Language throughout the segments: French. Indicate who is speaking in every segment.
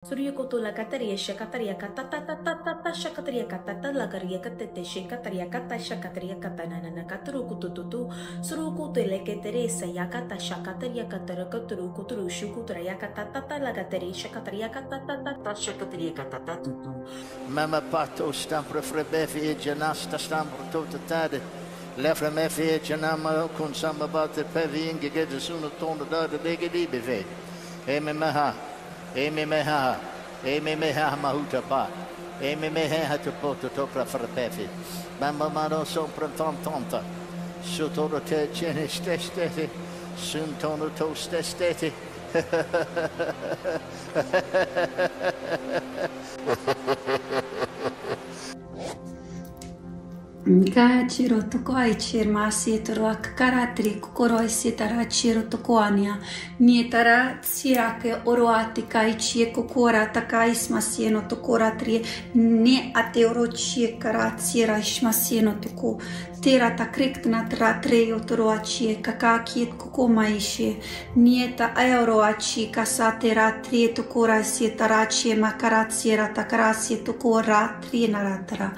Speaker 1: Suryakoto lakataria shakataria katatatata shakataria katata lagaria katete shakataria kata shakataria katanana nakaturu kutututu surukutu leketeresa yakata shakataria katara katuru kuturu shukutra yakatata lagateri shakataria katatata shakataria katatatu.
Speaker 2: Mama pato stampre frebefi e janasta stampre totatade. Lefre me fe janama con samba batte pevi inge che sono tondo da de di beve. E me maha. Eme meha mahuta pa. Eme meha to poto to preferpefi. Mamma mano sopra tonta. Sotoro te cene stestete. Sun tono to stestete.
Speaker 3: Ka chiro toko ai chir masi toro akaratri kokoro isi tara chiro toko ania nie tara tsira ke oroati kai chie kokora takai smasieno toko ratri ne ate oro chie kara tsira ismasieno toko tera takriktna tratre otoro achie kakaki koko maishe nie ta aero achi kasate ratri tokora isi tara chie makaratsiera takarasi toko ratri naratara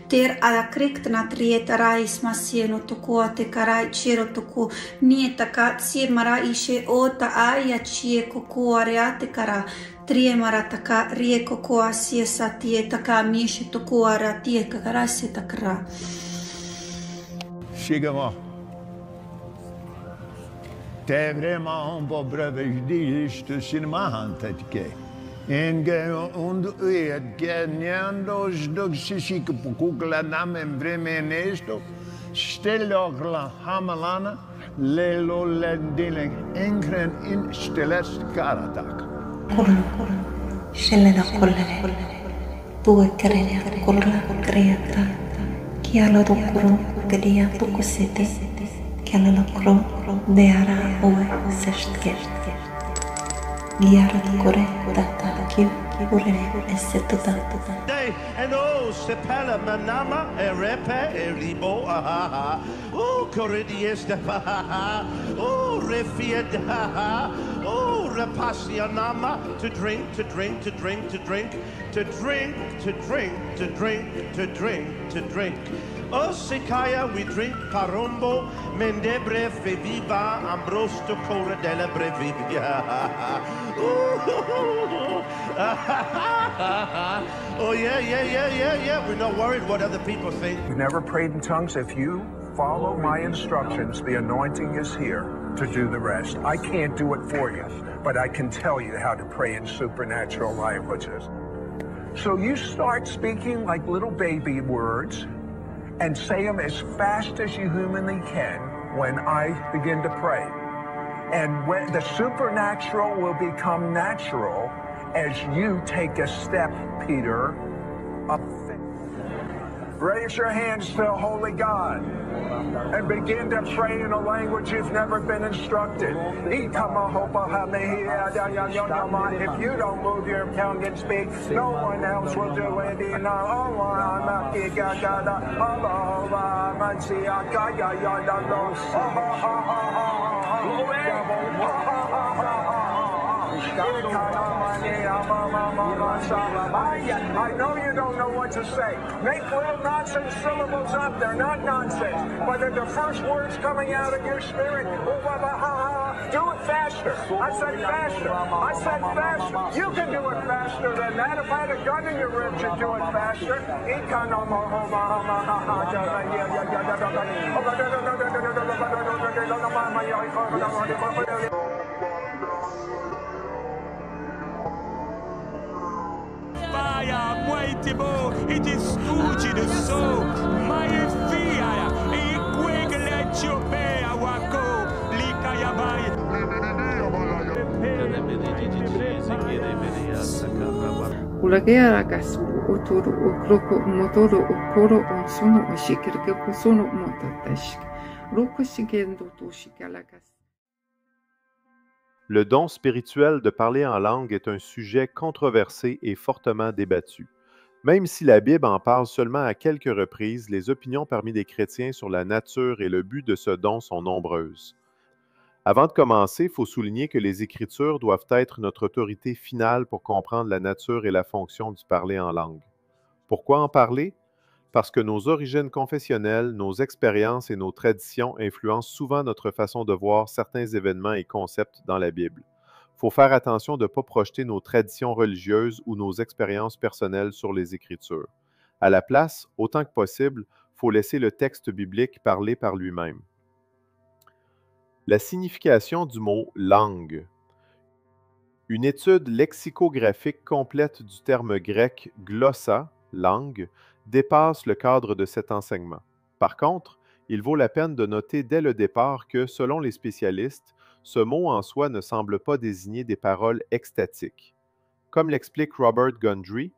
Speaker 3: ter ala krikt na trieta rais masieno toko te karai chero toko nieta ka tsie mara ishe o ta aia chie koko areate kara trie mara taka rie koko asie sa tie taka mishe toko ara tie kakara se takara.
Speaker 4: Shigama. T'es vraiment un beau brave, je dis, je te suis ma hantetke. Und geniando jdo sisi que pukula namen vreme nesto stelo la hamalana lelo lendile enkren in stelest karatak.
Speaker 5: Scelena collere, due crene colla creata, chi alla docuro gadia tucusete, chi alla cro de ara oe sestgert. Giara core data kiu urere esetuta.
Speaker 6: And oh, sepala manama erepe eribo aha. Oh, coridies de ha. Oh, refied ha. Oh, repasianama to drink, to drink, to drink, to drink, to drink, to drink, to drink, to drink, to drink. Oh, Sikaya, we drink parumbo, mendebre feviva, ambrosto cora della brevivia. Oh, yeah. We're not worried what other people think.
Speaker 7: You've never prayed in tongues. If you follow my instructions, the anointing is here to do the rest. I can't do it for you, but I can tell you how to pray in supernatural languages. So you start speaking like little baby words and say them as fast as you humanly can when I begin to pray. And when the supernatural will become natural as you take a step, Peter, up. Raise your hands to the Holy God and begin to pray in a language you've never been instructed. If you don't move your tongue and speak, no one else will do it. I know you don't know what to say. Make little nonsense syllables up. They're not nonsense, but they're the first words coming out of your spirit. Do it faster. I said faster. I said faster. You can do it faster than that. If I had a gun in your ribs, you'd do it faster.
Speaker 8: Paia, moitibo, it is stuji the so, my fia, e queglet your pay, wako, likayabai.
Speaker 9: Ulagea ragazzo, otoro, o croco, motoro, o coro, o sono, o shikirke, o sono, motatesh. Roko shigendo to shikalagas.
Speaker 10: Le don spirituel de parler en langue est un sujet controversé et fortement débattu. Même si la Bible en parle seulement à quelques reprises, les opinions parmi les chrétiens sur la nature et le but de ce don sont nombreuses. Avant de commencer, il faut souligner que les Écritures doivent être notre autorité finale pour comprendre la nature et la fonction du parler en langue. Pourquoi en parler? Parce que nos origines confessionnelles, nos expériences et nos traditions influencent souvent notre façon de voir certains événements et concepts dans la Bible. Il faut faire attention de ne pas projeter nos traditions religieuses ou nos expériences personnelles sur les Écritures. À la place, autant que possible, il faut laisser le texte biblique parler par lui-même. La signification du mot « langue ». Une étude lexicographique complète du terme grec « glossa », langue, dépasse le cadre de cet enseignement. Par contre, il vaut la peine de noter dès le départ que, selon les spécialistes, ce mot en soi ne semble pas désigner des paroles extatiques. Comme l'explique Robert Gundry,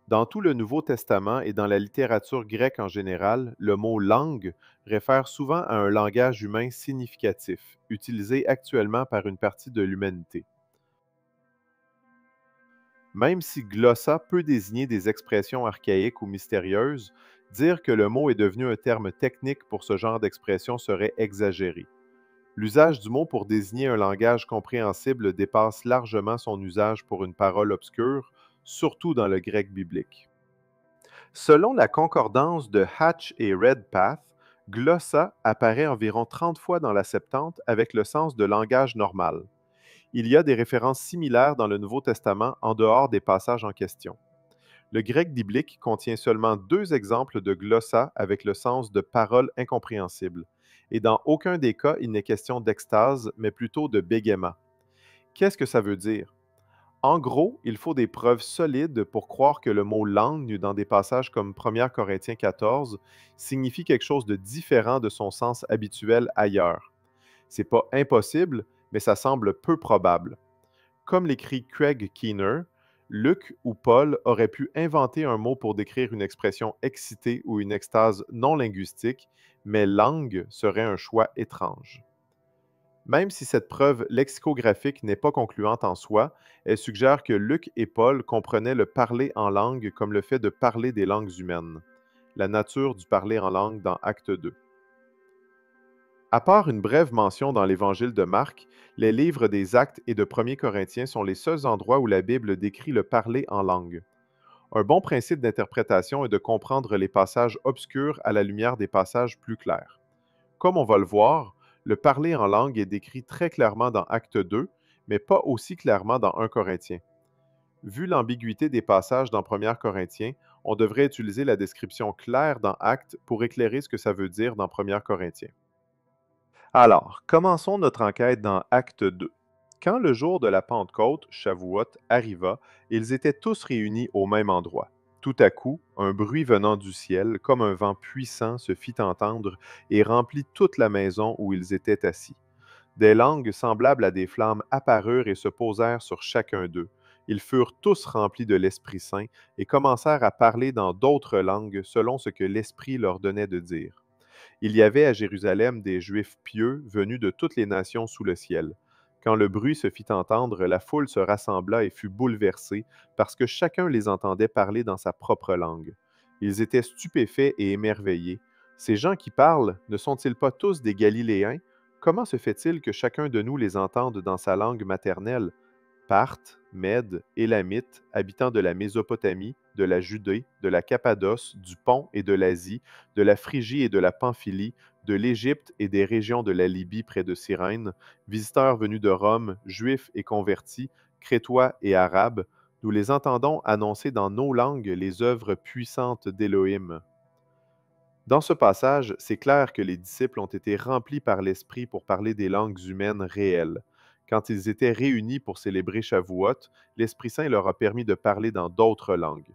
Speaker 10: dans tout le Nouveau Testament et dans la littérature grecque en général, le mot « langue » réfère souvent à un langage humain significatif, utilisé actuellement par une partie de l'humanité. Même si glossa peut désigner des expressions archaïques ou mystérieuses, dire que le mot est devenu un terme technique pour ce genre d'expression serait exagéré. L'usage du mot pour désigner un langage compréhensible dépasse largement son usage pour une parole obscure, surtout dans le grec biblique. Selon la concordance de Hatch et Redpath, glossa apparaît environ 30 fois dans la Septante avec le sens de langage normal. Il y a des références similaires dans le Nouveau Testament en dehors des passages en question. Le grec biblique contient seulement 2 exemples de glossa avec le sens de parole incompréhensible, et dans aucun des cas, il n'est question d'extase, mais plutôt de bégaiement. Qu'est-ce que ça veut dire? En gros, il faut des preuves solides pour croire que le mot « langue » dans des passages comme 1 Corinthiens 14 signifie quelque chose de différent de son sens habituel ailleurs. C'est pas impossible, mais ça semble peu probable. Comme l'écrit Craig Keener, Luc ou Paul auraient pu inventer un mot pour décrire une expression excitée ou une extase non linguistique, mais langue serait un choix étrange. Même si cette preuve lexicographique n'est pas concluante en soi, elle suggère que Luc et Paul comprenaient le parler en langue comme le fait de parler des langues humaines, la nature du parler en langue dans Acte 2. À part une brève mention dans l'Évangile de Marc, les livres des Actes et de 1 Corinthiens sont les seuls endroits où la Bible décrit le parler en langue. Un bon principe d'interprétation est de comprendre les passages obscurs à la lumière des passages plus clairs. Comme on va le voir, le parler en langue est décrit très clairement dans Acte 2, mais pas aussi clairement dans 1 Corinthiens. Vu l'ambiguïté des passages dans 1 Corinthiens, on devrait utiliser la description claire dans Actes pour éclairer ce que ça veut dire dans 1 Corinthiens. Alors, commençons notre enquête dans Acte 2. Quand le jour de la Pentecôte, Shavuot, arriva, ils étaient tous réunis au même endroit. Tout à coup, un bruit venant du ciel, comme un vent puissant, se fit entendre et remplit toute la maison où ils étaient assis. Des langues semblables à des flammes apparurent et se posèrent sur chacun d'eux. Ils furent tous remplis de l'Esprit Saint et commencèrent à parler dans d'autres langues selon ce que l'Esprit leur donnait de dire. Il y avait à Jérusalem des Juifs pieux venus de toutes les nations sous le ciel. Quand le bruit se fit entendre, la foule se rassembla et fut bouleversée, parce que chacun les entendait parler dans sa propre langue. Ils étaient stupéfaits et émerveillés. Ces gens qui parlent, ne sont-ils pas tous des Galiléens? Comment se fait-il que chacun de nous les entende dans sa langue maternelle? Parthes, Mèdes, Élamites, habitants de la Mésopotamie, de la Judée, de la Cappadoce, du Pont et de l'Asie, de la Phrygie et de la Pamphylie, de l'Égypte et des régions de la Libye près de Cyrène, visiteurs venus de Rome, Juifs et convertis, Crétois et Arabes, nous les entendons annoncer dans nos langues les œuvres puissantes d'Élohim. Dans ce passage, c'est clair que les disciples ont été remplis par l'Esprit pour parler des langues humaines réelles. Quand ils étaient réunis pour célébrer Shavuot, l'Esprit Saint leur a permis de parler dans d'autres langues.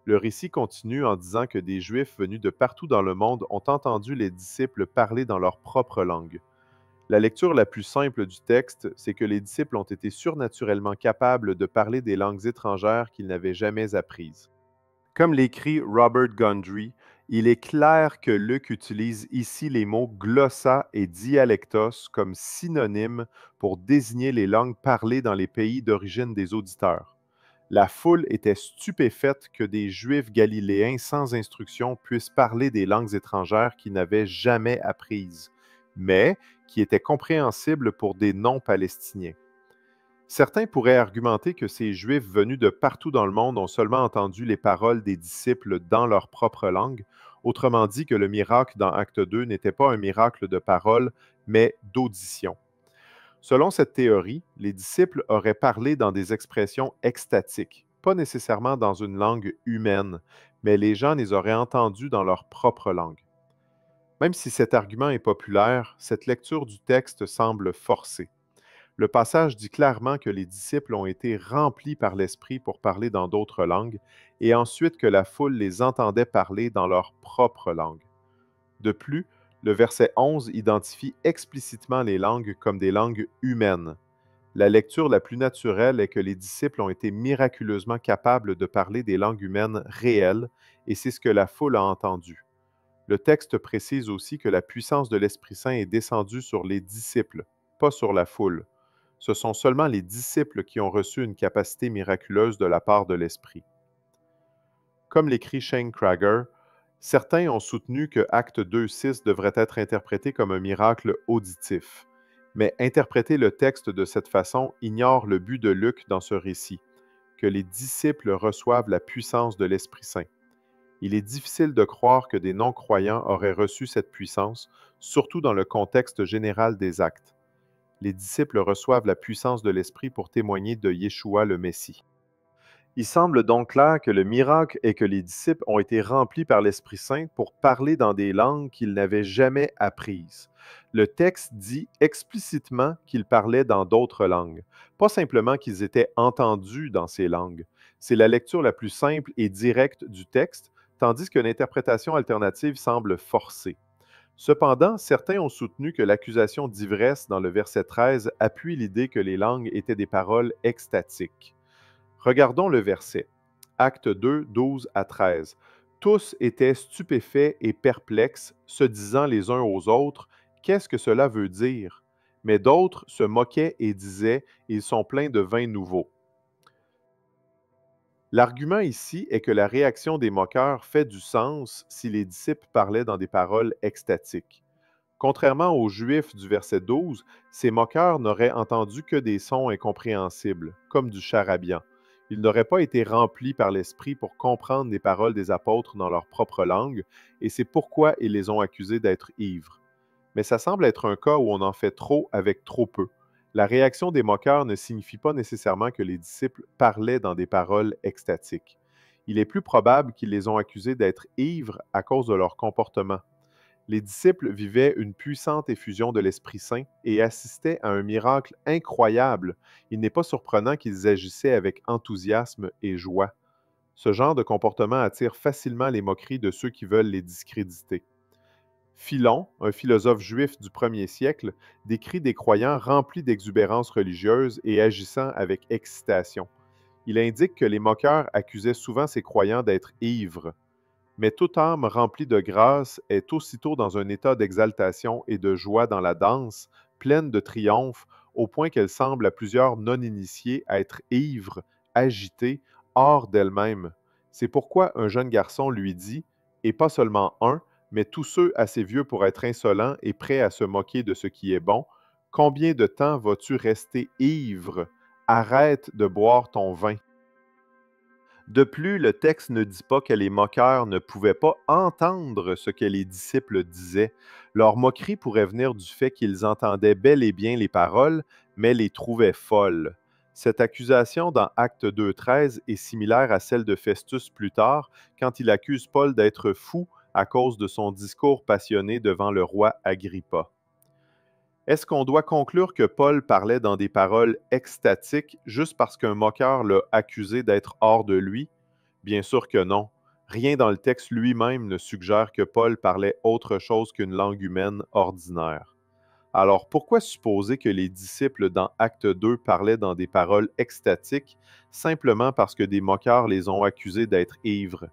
Speaker 10: Le récit continue en disant que des Juifs venus de partout dans le monde ont entendu les disciples parler dans leur propre langue. La lecture la plus simple du texte, c'est que les disciples ont été surnaturellement capables de parler des langues étrangères qu'ils n'avaient jamais apprises. Comme l'écrit Robert Gundry, il est clair que Luc utilise ici les mots glossa et dialectos comme synonymes pour désigner les langues parlées dans les pays d'origine des auditeurs. La foule était stupéfaite que des Juifs galiléens sans instruction puissent parler des langues étrangères qu'ils n'avaient jamais apprises, mais qui étaient compréhensibles pour des non-Palestiniens. Certains pourraient argumenter que ces Juifs venus de partout dans le monde ont seulement entendu les paroles des disciples dans leur propre langue, autrement dit que le miracle dans Acte 2 n'était pas un miracle de parole, mais d'audition. Selon cette théorie, les disciples auraient parlé dans des expressions extatiques, pas nécessairement dans une langue humaine, mais les gens les auraient entendus dans leur propre langue. Même si cet argument est populaire, cette lecture du texte semble forcée. Le passage dit clairement que les disciples ont été remplis par l'Esprit pour parler dans d'autres langues, et ensuite que la foule les entendait parler dans leur propre langue. De plus, le verset 11 identifie explicitement les langues comme des langues humaines. La lecture la plus naturelle est que les disciples ont été miraculeusement capables de parler des langues humaines réelles, et c'est ce que la foule a entendu. Le texte précise aussi que la puissance de l'Esprit Saint est descendue sur les disciples, pas sur la foule. Ce sont seulement les disciples qui ont reçu une capacité miraculeuse de la part de l'Esprit. Comme l'écrit Shane Krager, certains ont soutenu que Acte 2:6 devrait être interprété comme un miracle auditif. Mais interpréter le texte de cette façon ignore le but de Luc dans ce récit, que les disciples reçoivent la puissance de l'Esprit Saint. Il est difficile de croire que des non-croyants auraient reçu cette puissance, surtout dans le contexte général des actes. Les disciples reçoivent la puissance de l'Esprit pour témoigner de Yeshua le Messie. Il semble donc clair que le miracle est que les disciples ont été remplis par l'Esprit Saint pour parler dans des langues qu'ils n'avaient jamais apprises. Le texte dit explicitement qu'ils parlaient dans d'autres langues, pas simplement qu'ils étaient entendus dans ces langues. C'est la lecture la plus simple et directe du texte, tandis que l'interprétation alternative semble forcée. Cependant, certains ont soutenu que l'accusation d'ivresse dans le verset 13 appuie l'idée que les langues étaient des paroles extatiques. Regardons le verset. Acte 2, 12 à 13. Tous étaient stupéfaits et perplexes, se disant les uns aux autres, « Qu'est-ce que cela veut dire? » Mais d'autres se moquaient et disaient, « Ils sont pleins de vin nouveau. » L'argument ici est que la réaction des moqueurs fait du sens si les disciples parlaient dans des paroles extatiques. Contrairement aux Juifs du verset 12, ces moqueurs n'auraient entendu que des sons incompréhensibles, comme du charabia. Ils n'auraient pas été remplis par l'Esprit pour comprendre les paroles des apôtres dans leur propre langue, et c'est pourquoi ils les ont accusés d'être ivres. Mais ça semble être un cas où on en fait trop avec trop peu. La réaction des moqueurs ne signifie pas nécessairement que les disciples parlaient dans des paroles extatiques. Il est plus probable qu'ils les ont accusés d'être ivres à cause de leur comportement. Les disciples vivaient une puissante effusion de l'Esprit Saint et assistaient à un miracle incroyable. Il n'est pas surprenant qu'ils agissaient avec enthousiasme et joie. Ce genre de comportement attire facilement les moqueries de ceux qui veulent les discréditer. Philon, un philosophe juif du 1er siècle, décrit des croyants remplis d'exubérance religieuse et agissant avec excitation. Il indique que les moqueurs accusaient souvent ces croyants d'être ivres. Mais toute âme remplie de grâce est aussitôt dans un état d'exaltation et de joie dans la danse, pleine de triomphe, au point qu'elle semble à plusieurs non-initiés être ivre, agitée, hors d'elle-même. C'est pourquoi un jeune garçon lui dit, et pas seulement un, mais tous ceux assez vieux pour être insolents et prêts à se moquer de ce qui est bon, « Combien de temps vas-tu rester ivre? Arrête de boire ton vin. » De plus, le texte ne dit pas que les moqueurs ne pouvaient pas entendre ce que les disciples disaient. Leur moquerie pourrait venir du fait qu'ils entendaient bel et bien les paroles, mais les trouvaient folles. Cette accusation dans Acte 2:13 est similaire à celle de Festus plus tard, quand il accuse Paul d'être fou à cause de son discours passionné devant le roi Agrippa. Est-ce qu'on doit conclure que Paul parlait dans des paroles extatiques juste parce qu'un moqueur l'a accusé d'être hors de lui? Bien sûr que non. Rien dans le texte lui-même ne suggère que Paul parlait autre chose qu'une langue humaine ordinaire. Alors pourquoi supposer que les disciples dans Acte 2 parlaient dans des paroles extatiques simplement parce que des moqueurs les ont accusés d'être ivres?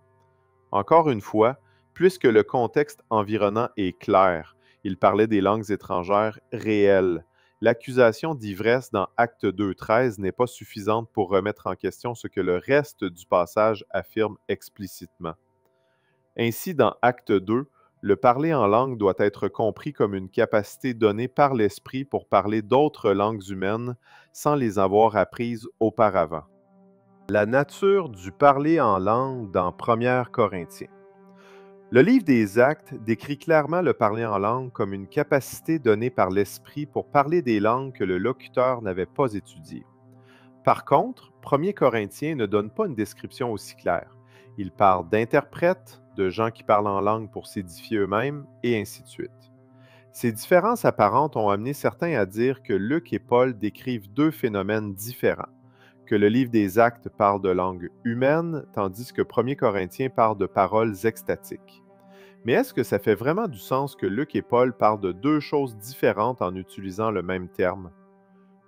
Speaker 10: Encore une fois, puisque le contexte environnant est clair, ils parlaient des langues étrangères réelles. L'accusation d'ivresse dans Acte 2:13 n'est pas suffisante pour remettre en question ce que le reste du passage affirme explicitement. Ainsi, dans Acte 2, Le parler en langue doit être compris comme une capacité donnée par l'Esprit pour parler d'autres langues humaines sans les avoir apprises auparavant. La nature du parler en langue dans 1 Corinthiens. Le livre des Actes décrit clairement le parler en langue comme une capacité donnée par l'Esprit pour parler des langues que le locuteur n'avait pas étudiées. Par contre, 1 Corinthiens ne donne pas une description aussi claire. Il parle d'interprètes, de gens qui parlent en langue pour s'édifier eux-mêmes, et ainsi de suite. Ces différences apparentes ont amené certains à dire que Luc et Paul décrivent deux phénomènes différents, que le livre des Actes parle de langue humaine, tandis que 1 Corinthiens parle de paroles extatiques. Mais est-ce que ça fait vraiment du sens que Luc et Paul parlent de deux choses différentes en utilisant le même terme?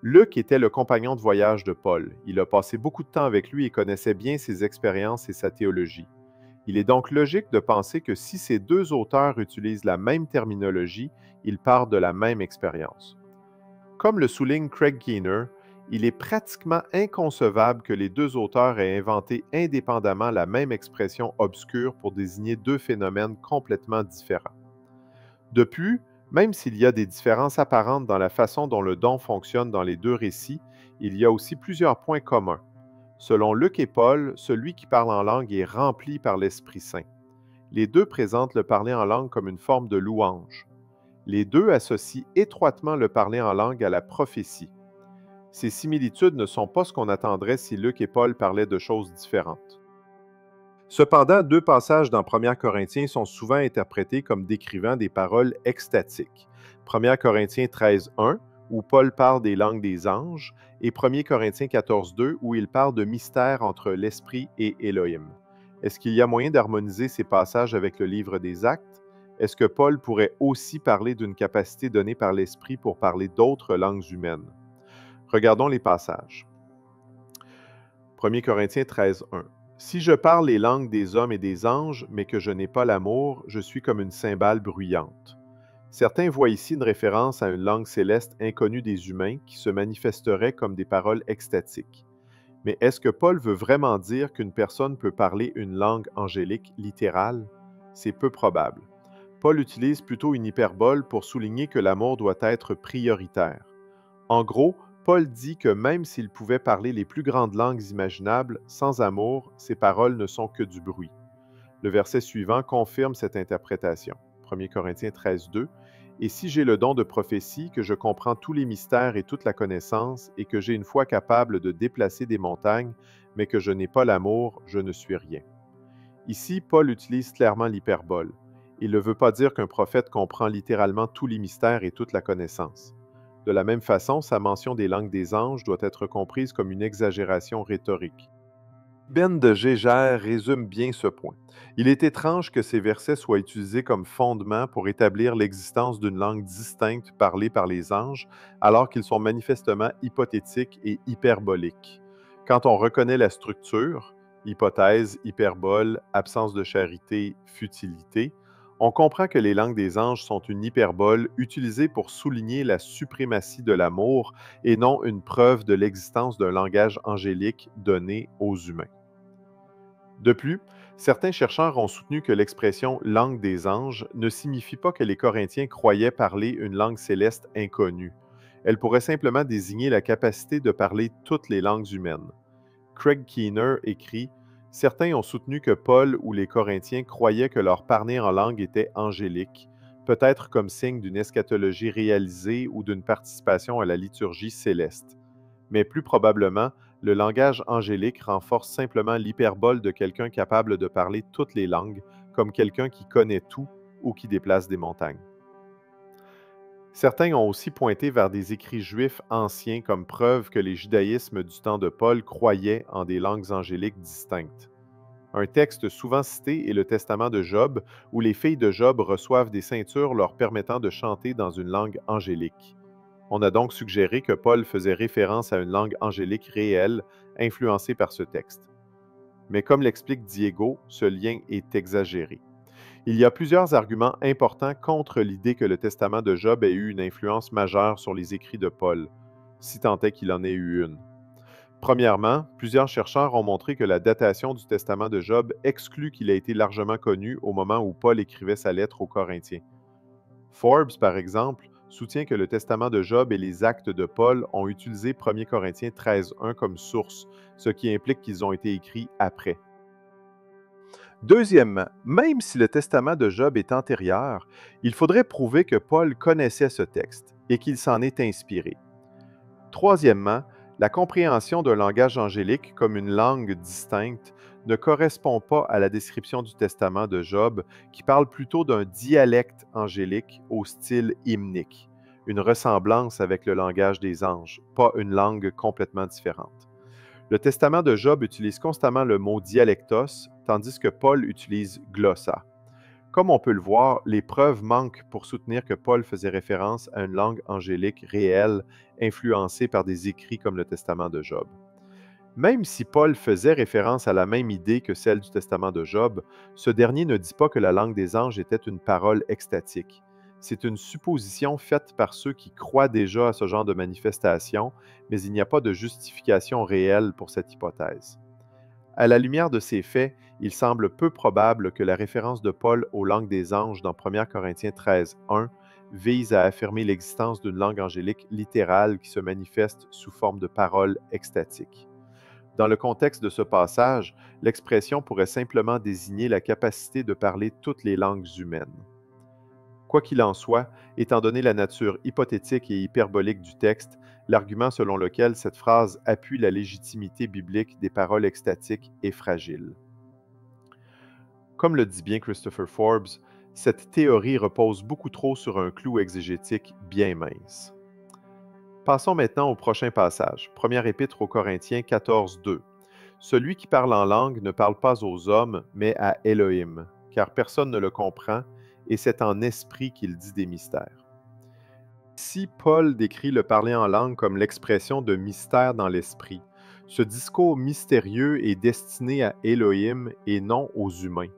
Speaker 10: Luc était le compagnon de voyage de Paul. Il a passé beaucoup de temps avec lui et connaissait bien ses expériences et sa théologie. Il est donc logique de penser que si ces deux auteurs utilisent la même terminologie, ils partent de la même expérience. Comme le souligne Craig Keener, il est pratiquement inconcevable que les deux auteurs aient inventé indépendamment la même expression obscure pour désigner deux phénomènes complètement différents. De plus, même s'il y a des différences apparentes dans la façon dont le don fonctionne dans les deux récits, il y a aussi plusieurs points communs. Selon Luc et Paul, celui qui parle en langue est rempli par l'Esprit Saint. Les deux présentent le parler en langue comme une forme de louange. Les deux associent étroitement le parler en langue à la prophétie. Ces similitudes ne sont pas ce qu'on attendrait si Luc et Paul parlaient de choses différentes. Cependant, deux passages dans 1 Corinthiens sont souvent interprétés comme décrivant des paroles extatiques. 1 Corinthiens 13:1, où Paul parle des langues des anges, et 1 Corinthiens 14:2, où il parle de mystère entre l'Esprit et Élohim. Est-ce qu'il y a moyen d'harmoniser ces passages avec le livre des Actes? Est-ce que Paul pourrait aussi parler d'une capacité donnée par l'Esprit pour parler d'autres langues humaines? Regardons les passages. 1 Corinthiens 13:1. Si je parle les langues des hommes et des anges, mais que je n'ai pas l'amour, je suis comme une cymbale bruyante. Certains voient ici une référence à une langue céleste inconnue des humains qui se manifesterait comme des paroles extatiques. Mais est-ce que Paul veut vraiment dire qu'une personne peut parler une langue angélique littérale? C'est peu probable. Paul utilise plutôt une hyperbole pour souligner que l'amour doit être prioritaire. En gros, Paul dit que même s'il pouvait parler les plus grandes langues imaginables, sans amour, ses paroles ne sont que du bruit. Le verset suivant confirme cette interprétation. 1 Corinthiens 13:2. Et si j'ai le don de prophétie, que je comprends tous les mystères et toute la connaissance, et que j'ai une foi capable de déplacer des montagnes, mais que je n'ai pas l'amour, je ne suis rien. Ici, Paul utilise clairement l'hyperbole. Il ne veut pas dire qu'un prophète comprend littéralement tous les mystères et toute la connaissance. De la même façon, sa mention des langues des anges doit être comprise comme une exagération rhétorique. Ben de Gégère résume bien ce point. Il est étrange que ces versets soient utilisés comme fondement pour établir l'existence d'une langue distincte parlée par les anges, alors qu'ils sont manifestement hypothétiques et hyperboliques. Quand on reconnaît la structure, hypothèse, hyperbole, absence de charité, futilité, on comprend que les langues des anges sont une hyperbole utilisée pour souligner la suprématie de l'amour et non une preuve de l'existence d'un langage angélique donné aux humains. De plus, certains chercheurs ont soutenu que l'expression « langue des anges » ne signifie pas que les Corinthiens croyaient parler une langue céleste inconnue. Elle pourrait simplement désigner la capacité de parler toutes les langues humaines. Craig Keener écrit « Certains ont soutenu que Paul ou les Corinthiens croyaient que leur parler en langue était angélique, peut-être comme signe d'une eschatologie réalisée ou d'une participation à la liturgie céleste. Mais plus probablement, le langage angélique renforce simplement l'hyperbole de quelqu'un capable de parler toutes les langues, comme quelqu'un qui connaît tout ou qui déplace des montagnes. Certains ont aussi pointé vers des écrits juifs anciens comme preuve que les judaïsmes du temps de Paul croyaient en des langues angéliques distinctes. Un texte souvent cité est le Testament de Job, où les filles de Job reçoivent des ceintures leur permettant de chanter dans une langue angélique. On a donc suggéré que Paul faisait référence à une langue angélique réelle, influencée par ce texte. Mais comme l'explique Diego, ce lien est exagéré. Il y a plusieurs arguments importants contre l'idée que le Testament de Job ait eu une influence majeure sur les écrits de Paul, si tant est qu'il en ait eu une. Premièrement, plusieurs chercheurs ont montré que la datation du testament de Job exclut qu'il ait été largement connu au moment où Paul écrivait sa lettre aux Corinthiens. Forbes, par exemple, soutient que le testament de Job et les actes de Paul ont utilisé 1 Corinthiens 13.1 comme source, ce qui implique qu'ils ont été écrits après. Deuxièmement, même si le testament de Job est antérieur, il faudrait prouver que Paul connaissait ce texte et qu'il s'en est inspiré. Troisièmement, la compréhension d'un langage angélique comme une langue distincte ne correspond pas à la description du testament de Job, qui parle plutôt d'un dialecte angélique au style hymnique, une ressemblance avec le langage des anges, pas une langue complètement différente. Le testament de Job utilise constamment le mot dialectos, tandis que Paul utilise glossa. Comme on peut le voir, les preuves manquent pour soutenir que Paul faisait référence à une langue angélique réelle, influencée par des écrits comme le testament de Job. Même si Paul faisait référence à la même idée que celle du testament de Job, ce dernier ne dit pas que la langue des anges était une parole extatique. C'est une supposition faite par ceux qui croient déjà à ce genre de manifestation, mais il n'y a pas de justification réelle pour cette hypothèse. À la lumière de ces faits, il semble peu probable que la référence de Paul aux langues des anges dans 1 Corinthiens 13.1 vise à affirmer l'existence d'une langue angélique littérale qui se manifeste sous forme de paroles extatiques. Dans le contexte de ce passage, l'expression pourrait simplement désigner la capacité de parler toutes les langues humaines. Quoi qu'il en soit, étant donné la nature hypothétique et hyperbolique du texte, l'argument selon lequel cette phrase appuie la légitimité biblique des paroles extatiques est fragile. Comme le dit bien Christopher Forbes, cette théorie repose beaucoup trop sur un clou exégétique bien mince. Passons maintenant au prochain passage, première épître aux Corinthiens 14.2. Celui qui parle en langue ne parle pas aux hommes, mais à Elohim, car personne ne le comprend, et c'est en esprit qu'il dit des mystères. Si Paul décrit le parler en langue comme l'expression de mystère dans l'esprit, ce discours mystérieux est destiné à Elohim et non aux humains.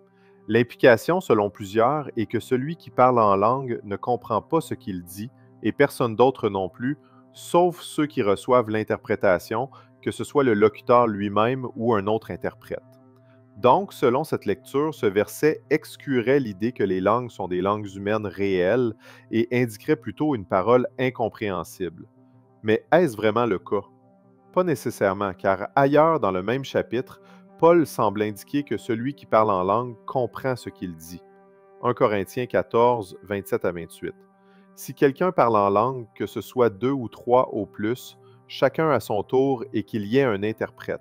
Speaker 10: L'implication, selon plusieurs, est que celui qui parle en langue ne comprend pas ce qu'il dit, et personne d'autre non plus, sauf ceux qui reçoivent l'interprétation, que ce soit le locuteur lui-même ou un autre interprète. Donc, selon cette lecture, ce verset exclurait l'idée que les langues sont des langues humaines réelles et indiquerait plutôt une parole incompréhensible. Mais est-ce vraiment le cas? Pas nécessairement, car ailleurs dans le même chapitre, Paul semble indiquer que celui qui parle en langue comprend ce qu'il dit. 1 Corinthiens 14, 27 à 28. Si quelqu'un parle en langue, que ce soit 2 ou 3 au plus, chacun à son tour et qu'il y ait un interprète.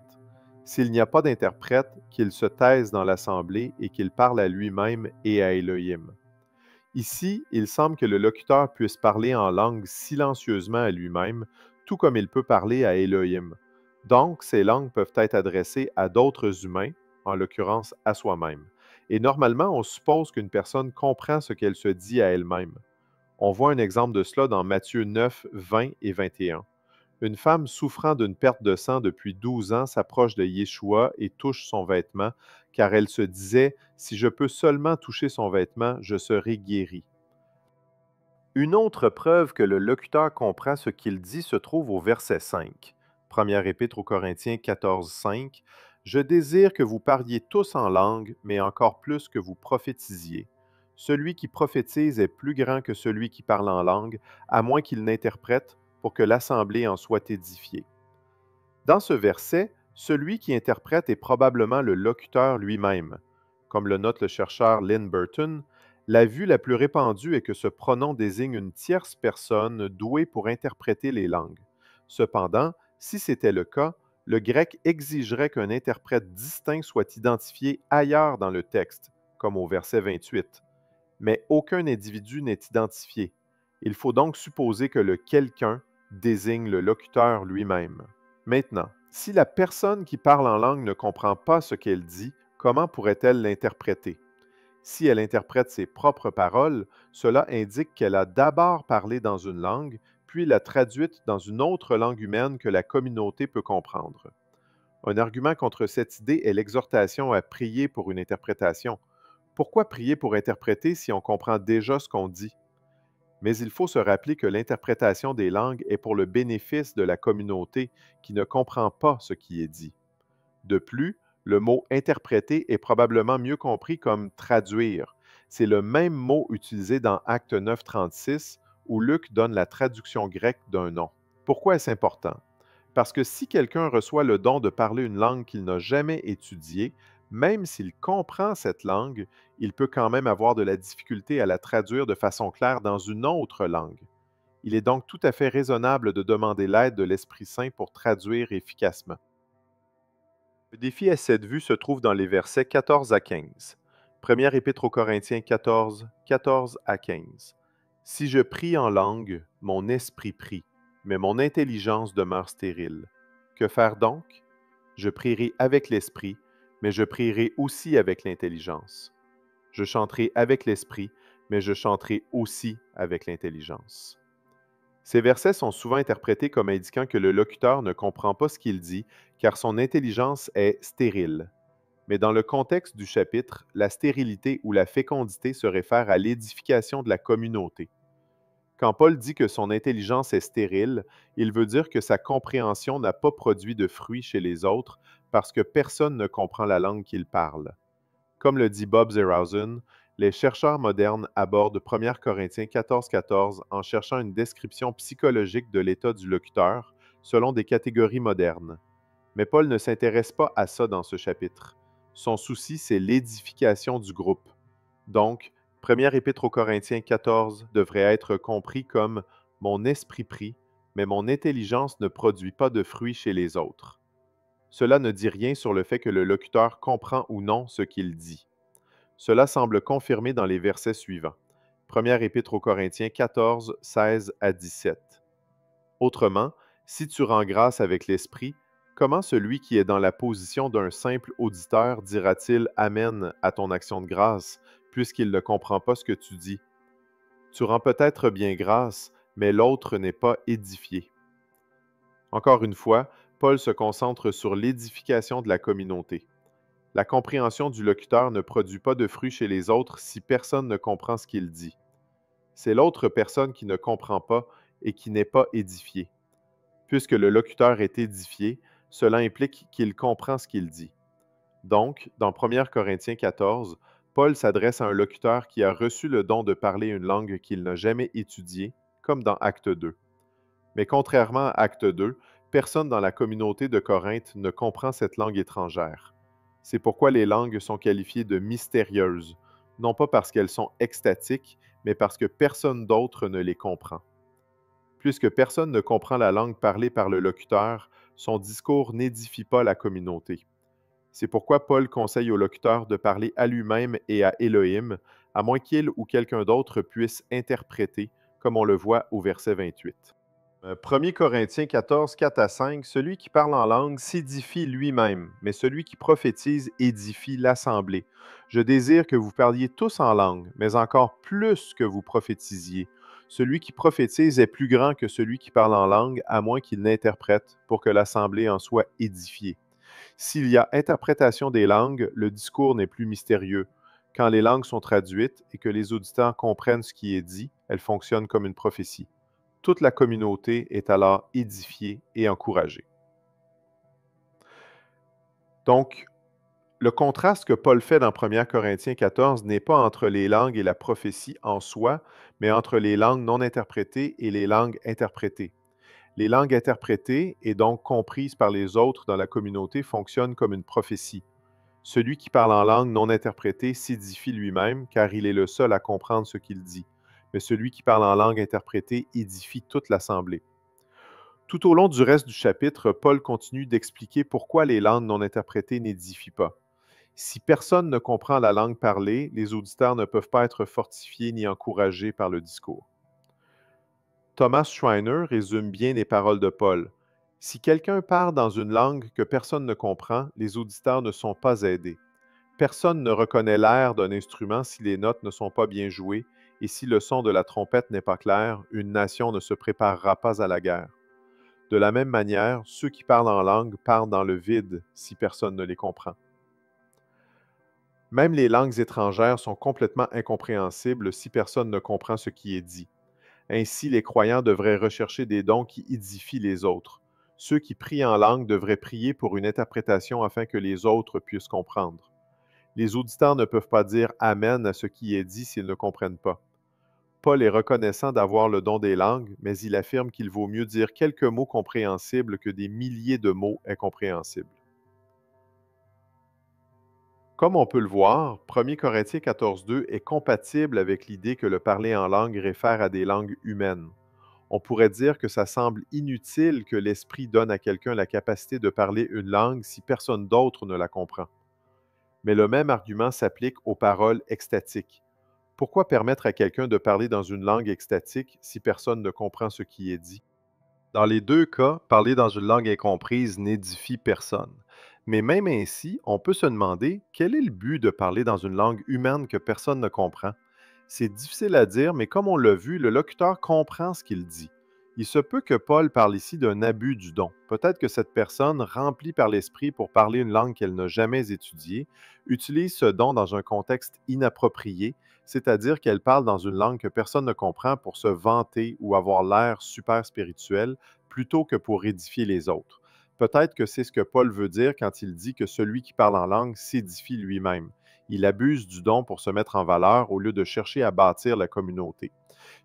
Speaker 10: S'il n'y a pas d'interprète, qu'il se taise dans l'assemblée et qu'il parle à lui-même et à Elohim. Ici, il semble que le locuteur puisse parler en langue silencieusement à lui-même, tout comme il peut parler à Elohim. Donc, ces langues peuvent être adressées à d'autres humains, en l'occurrence à soi-même. Et normalement, on suppose qu'une personne comprend ce qu'elle se dit à elle-même. On voit un exemple de cela dans Matthieu 9, 20 et 21. Une femme souffrant d'une perte de sang depuis 12 ans s'approche de Yeshua et touche son vêtement, car elle se disait « Si je peux seulement toucher son vêtement, je serai guérie ». Une autre preuve que le locuteur comprend ce qu'il dit se trouve au verset 5. Première épître aux Corinthiens 14, 5. « Je désire que vous parliez tous en langue, mais encore plus que vous prophétisiez. Celui qui prophétise est plus grand que celui qui parle en langue, à moins qu'il n'interprète, pour que l'assemblée en soit édifiée. » Dans ce verset, celui qui interprète est probablement le locuteur lui-même. Comme le note le chercheur Lynn Burton, la vue la plus répandue est que ce pronom désigne une tierce personne douée pour interpréter les langues. Cependant, si c'était le cas, le grec exigerait qu'un interprète distinct soit identifié ailleurs dans le texte, comme au verset 28. Mais aucun individu n'est identifié. Il faut donc supposer que le « quelqu'un » désigne le locuteur lui-même. Maintenant, si la personne qui parle en langue ne comprend pas ce qu'elle dit, comment pourrait-elle l'interpréter? Si elle interprète ses propres paroles, cela indique qu'elle a d'abord parlé dans une langue, puis l'a traduite dans une autre langue humaine que la communauté peut comprendre. Un argument contre cette idée est l'exhortation à prier pour une interprétation. Pourquoi prier pour interpréter si on comprend déjà ce qu'on dit? Mais il faut se rappeler que l'interprétation des langues est pour le bénéfice de la communauté qui ne comprend pas ce qui est dit. De plus, le mot interpréter est probablement mieux compris comme traduire. C'est le même mot utilisé dans Acte 9, 36, où Luc donne la traduction grecque d'un nom. Pourquoi est-ce important? Parce que si quelqu'un reçoit le don de parler une langue qu'il n'a jamais étudiée, même s'il comprend cette langue, il peut quand même avoir de la difficulté à la traduire de façon claire dans une autre langue. Il est donc tout à fait raisonnable de demander l'aide de l'Esprit Saint pour traduire efficacement. Le défi à cette vue se trouve dans les versets 14 à 15. Première Épître aux Corinthiens 14, 14 à 15. « Si je prie en langue, mon esprit prie, mais mon intelligence demeure stérile. Que faire donc? Je prierai avec l'esprit, mais je prierai aussi avec l'intelligence. Je chanterai avec l'esprit, mais je chanterai aussi avec l'intelligence. » Ces versets sont souvent interprétés comme indiquant que le locuteur ne comprend pas ce qu'il dit, car son intelligence est stérile. Mais dans le contexte du chapitre, la stérilité ou la fécondité se réfère à l'édification de la communauté. Quand Paul dit que son intelligence est stérile, il veut dire que sa compréhension n'a pas produit de fruits chez les autres parce que personne ne comprend la langue qu'il parle. Comme le dit Bob Zerhausen, les chercheurs modernes abordent 1 Corinthiens 14,14 en cherchant une description psychologique de l'état du locuteur selon des catégories modernes. Mais Paul ne s'intéresse pas à ça dans ce chapitre. Son souci, c'est l'édification du groupe. Donc, 1 Épître aux Corinthiens 14 devrait être compris comme « Mon esprit prie, mais mon intelligence ne produit pas de fruits chez les autres. » Cela ne dit rien sur le fait que le locuteur comprend ou non ce qu'il dit. Cela semble confirmé dans les versets suivants. 1 Épître aux Corinthiens 14, 16 à 17. Autrement, si tu rends grâce avec l'esprit, comment celui qui est dans la position d'un simple auditeur dira-t-il « Amen » à ton action de grâce, puisqu'il ne comprend pas ce que tu dis? Tu rends peut-être bien grâce, mais l'autre n'est pas édifié. Encore une fois, Paul se concentre sur l'édification de la communauté. La compréhension du locuteur ne produit pas de fruits chez les autres si personne ne comprend ce qu'il dit. C'est l'autre personne qui ne comprend pas et qui n'est pas édifiée. Puisque le locuteur est édifié, cela implique qu'il comprend ce qu'il dit. Donc, dans 1 Corinthiens 14, Paul s'adresse à un locuteur qui a reçu le don de parler une langue qu'il n'a jamais étudiée, comme dans Acte 2. Mais contrairement à Acte 2, personne dans la communauté de Corinthe ne comprend cette langue étrangère. C'est pourquoi les langues sont qualifiées de mystérieuses, non pas parce qu'elles sont extatiques, mais parce que personne d'autre ne les comprend. Puisque personne ne comprend la langue parlée par le locuteur, son discours n'édifie pas la communauté. C'est pourquoi Paul conseille au locuteur de parler à lui-même et à Élohim, à moins qu'il ou quelqu'un d'autre puisse interpréter, comme on le voit au verset 28. 1 Corinthiens 14, 4 à 5, celui qui parle en langue s'édifie lui-même, mais celui qui prophétise édifie l'assemblée. Je désire que vous parliez tous en langue, mais encore plus que vous prophétisiez. Celui qui prophétise est plus grand que celui qui parle en langue, à moins qu'il n'interprète, pour que l'assemblée en soit édifiée. S'il y a interprétation des langues, le discours n'est plus mystérieux. Quand les langues sont traduites et que les auditeurs comprennent ce qui est dit, elles fonctionnent comme une prophétie. Toute la communauté est alors édifiée et encouragée. Donc, le contraste que Paul fait dans 1 Corinthiens 14 n'est pas entre les langues et la prophétie en soi, mais entre les langues non interprétées et les langues interprétées. Les langues interprétées et donc comprises par les autres dans la communauté fonctionnent comme une prophétie. Celui qui parle en langue non interprétée s'édifie lui-même car il est le seul à comprendre ce qu'il dit. Mais celui qui parle en langue interprétée édifie toute l'assemblée. Tout au long du reste du chapitre, Paul continue d'expliquer pourquoi les langues non interprétées n'édifient pas. Si personne ne comprend la langue parlée, les auditeurs ne peuvent pas être fortifiés ni encouragés par le discours. Thomas Schreiner résume bien les paroles de Paul. Si quelqu'un parle dans une langue que personne ne comprend, les auditeurs ne sont pas aidés. Personne ne reconnaît l'air d'un instrument si les notes ne sont pas bien jouées, et si le son de la trompette n'est pas clair, une nation ne se préparera pas à la guerre. De la même manière, ceux qui parlent en langue parlent dans le vide si personne ne les comprend. Même les langues étrangères sont complètement incompréhensibles si personne ne comprend ce qui est dit. Ainsi, les croyants devraient rechercher des dons qui édifient les autres. Ceux qui prient en langue devraient prier pour une interprétation afin que les autres puissent comprendre. Les auditeurs ne peuvent pas dire « Amen » à ce qui est dit s'ils ne comprennent pas. Paul est reconnaissant d'avoir le don des langues, mais il affirme qu'il vaut mieux dire quelques mots compréhensibles que des milliers de mots incompréhensibles. Comme on peut le voir, 1 Corinthiens 14.2 est compatible avec l'idée que le parler en langue réfère à des langues humaines. On pourrait dire que ça semble inutile que l'Esprit donne à quelqu'un la capacité de parler une langue si personne d'autre ne la comprend. Mais le même argument s'applique aux paroles extatiques. Pourquoi permettre à quelqu'un de parler dans une langue extatique si personne ne comprend ce qui est dit? Dans les deux cas, parler dans une langue incomprise n'édifie personne. Mais même ainsi, on peut se demander quel est le but de parler dans une langue humaine que personne ne comprend. C'est difficile à dire, mais comme on l'a vu, le locuteur comprend ce qu'il dit. Il se peut que Paul parle ici d'un abus du don. Peut-être que cette personne, remplie par l'Esprit pour parler une langue qu'elle n'a jamais étudiée, utilise ce don dans un contexte inapproprié, c'est-à-dire qu'elle parle dans une langue que personne ne comprend pour se vanter ou avoir l'air super spirituel, plutôt que pour édifier les autres. Peut-être que c'est ce que Paul veut dire quand il dit que celui qui parle en langue s'édifie lui-même. Il abuse du don pour se mettre en valeur au lieu de chercher à bâtir la communauté.